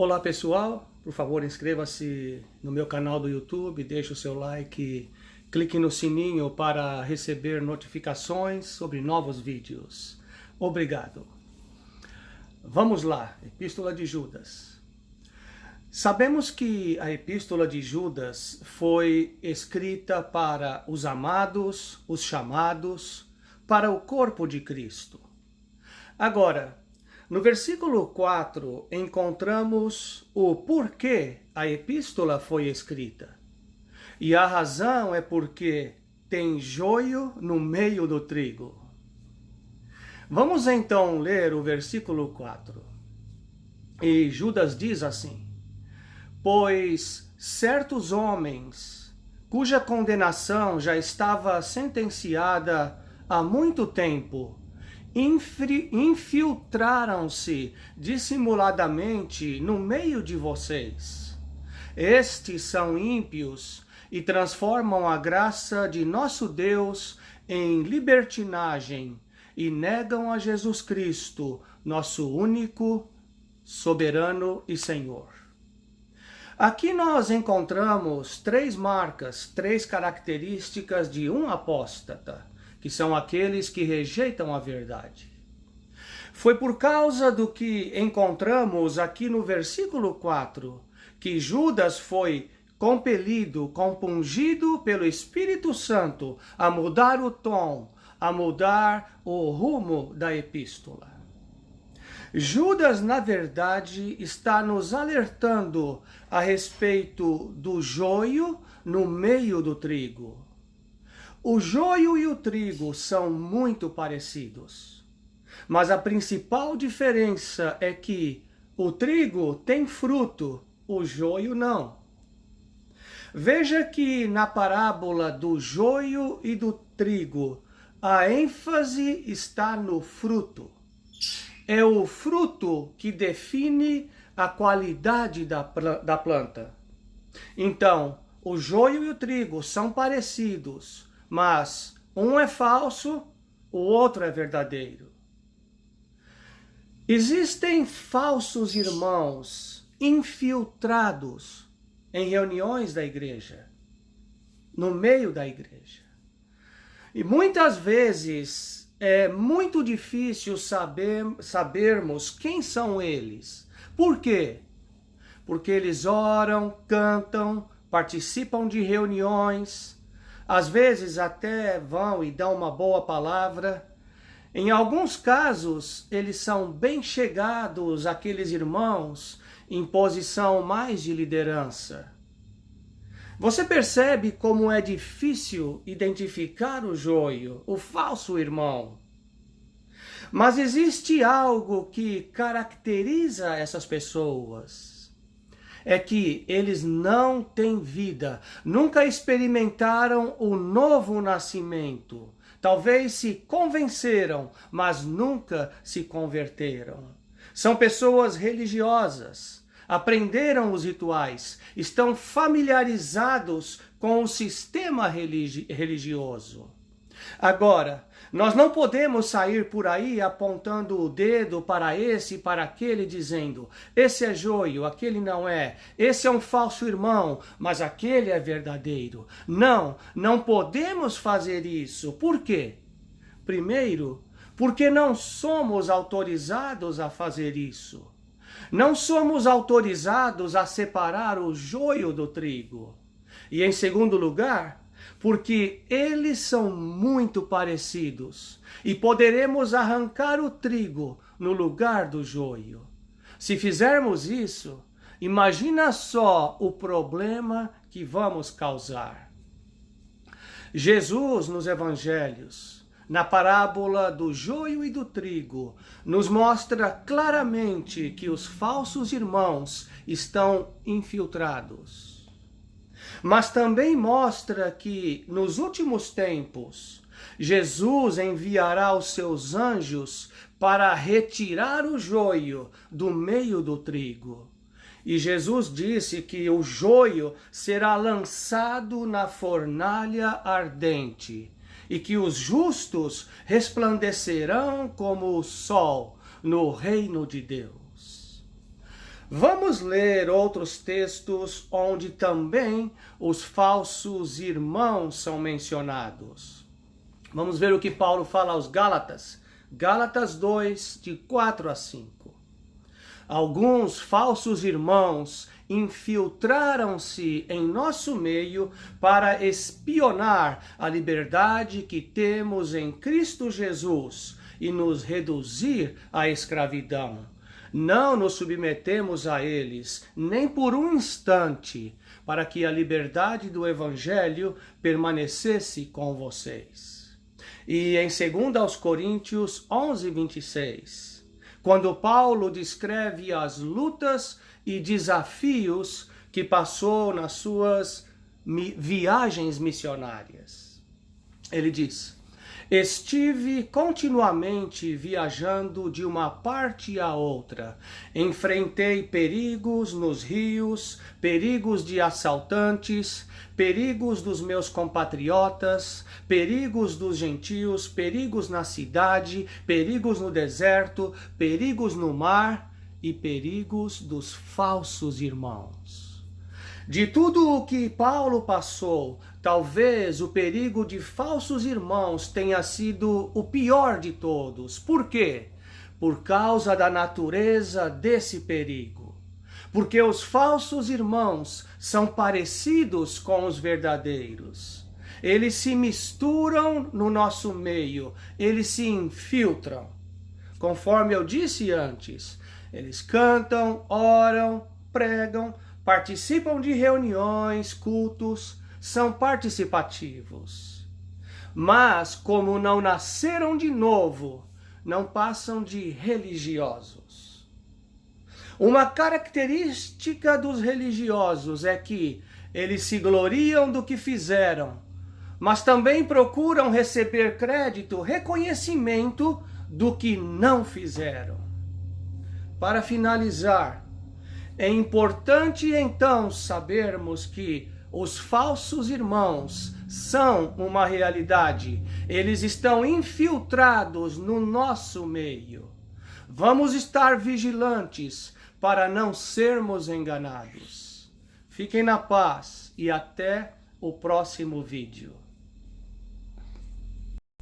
Olá pessoal, por favor inscreva-se no meu canal do YouTube, deixe o seu like, clique no sininho para receber notificações sobre novos vídeos. Obrigado. Vamos lá, Epístola de Judas. Sabemos que a Epístola de Judas foi escrita para os amados, os chamados, para o corpo de Cristo. Agora, no versículo 4, encontramos o porquê a epístola foi escrita. E a razão é porque tem joio no meio do trigo. Vamos então ler o versículo 4. E Judas diz assim: pois certos homens, cuja condenação já estava sentenciada há muito tempo, infiltraram-se dissimuladamente no meio de vocês. Estes são ímpios e transformam a graça de nosso Deus em libertinagem e negam a Jesus Cristo, nosso único, soberano e Senhor. Aqui nós encontramos três marcas, três características de um apóstata, que são aqueles que rejeitam a verdade. Foi por causa do que encontramos aqui no versículo 4, que Judas foi compelido, compungido pelo Espírito Santo a mudar o tom, a mudar o rumo da epístola. Judas, na verdade, está nos alertando a respeito do joio no meio do trigo. O joio e o trigo são muito parecidos, mas a principal diferença é que o trigo tem fruto, o joio não. Veja que na parábola do joio e do trigo, a ênfase está no fruto. É o fruto que define a qualidade da planta. Então, o joio e o trigo são parecidos, mas um é falso, o outro é verdadeiro. Existem falsos irmãos infiltrados em reuniões da igreja, no meio da igreja. E muitas vezes é muito difícil sabermos quem são eles. Por quê? Porque eles oram, cantam, participam de reuniões, às vezes até vão e dão uma boa palavra. Em alguns casos, eles são bem chegados àqueles irmãos em posição mais de liderança. Você percebe como é difícil identificar o joio, o falso irmão. Mas existe algo que caracteriza essas pessoas. É que eles não têm vida, nunca experimentaram o novo nascimento. Talvez se convenceram, mas nunca se converteram. São pessoas religiosas, aprenderam os rituais, estão familiarizados com o sistema religioso. Agora, nós não podemos sair por aí apontando o dedo para esse e para aquele, dizendo: esse é joio, aquele não é. Esse é um falso irmão, mas aquele é verdadeiro. Não, não podemos fazer isso. Por quê? Primeiro, porque não somos autorizados a fazer isso. Não somos autorizados a separar o joio do trigo. E em segundo lugar, porque eles são muito parecidos e poderemos arrancar o trigo no lugar do joio. Se fizermos isso, imagina só o problema que vamos causar. Jesus, nos evangelhos, na parábola do joio e do trigo, nos mostra claramente que os falsos irmãos estão infiltrados. Mas também mostra que, nos últimos tempos, Jesus enviará os seus anjos para retirar o joio do meio do trigo. E Jesus disse que o joio será lançado na fornalha ardente, e que os justos resplandecerão como o sol no reino de Deus. Vamos ler outros textos onde também os falsos irmãos são mencionados. Vamos ver o que Paulo fala aos Gálatas. Gálatas 2, de 4 a 5. Alguns falsos irmãos infiltraram-se em nosso meio para espionar a liberdade que temos em Cristo Jesus e nos reduzir à escravidão. Não nos submetemos a eles, nem por um instante, para que a liberdade do Evangelho permanecesse com vocês. E em 2 Coríntios 11, 26, quando Paulo descreve as lutas e desafios que passou nas suas viagens missionárias, ele diz: estive continuamente viajando de uma parte a outra. Enfrentei perigos nos rios, perigos de assaltantes, perigos dos meus compatriotas, perigos dos gentios, perigos na cidade, perigos no deserto, perigos no mar e perigos dos falsos irmãos. De tudo o que Paulo passou, talvez o perigo de falsos irmãos tenha sido o pior de todos. Por quê? Por causa da natureza desse perigo. Porque os falsos irmãos são parecidos com os verdadeiros. Eles se misturam no nosso meio, eles se infiltram. Conforme eu disse antes, eles cantam, oram, pregam, participam de reuniões, cultos, são participativos. Mas, como não nasceram de novo, não passam de religiosos. Uma característica dos religiosos é que eles se gloriam do que fizeram, mas também procuram receber crédito, reconhecimento do que não fizeram. Para finalizar, é importante então sabermos que os falsos irmãos são uma realidade. Eles estão infiltrados no nosso meio. Vamos estar vigilantes para não sermos enganados. Fiquem na paz e até o próximo vídeo.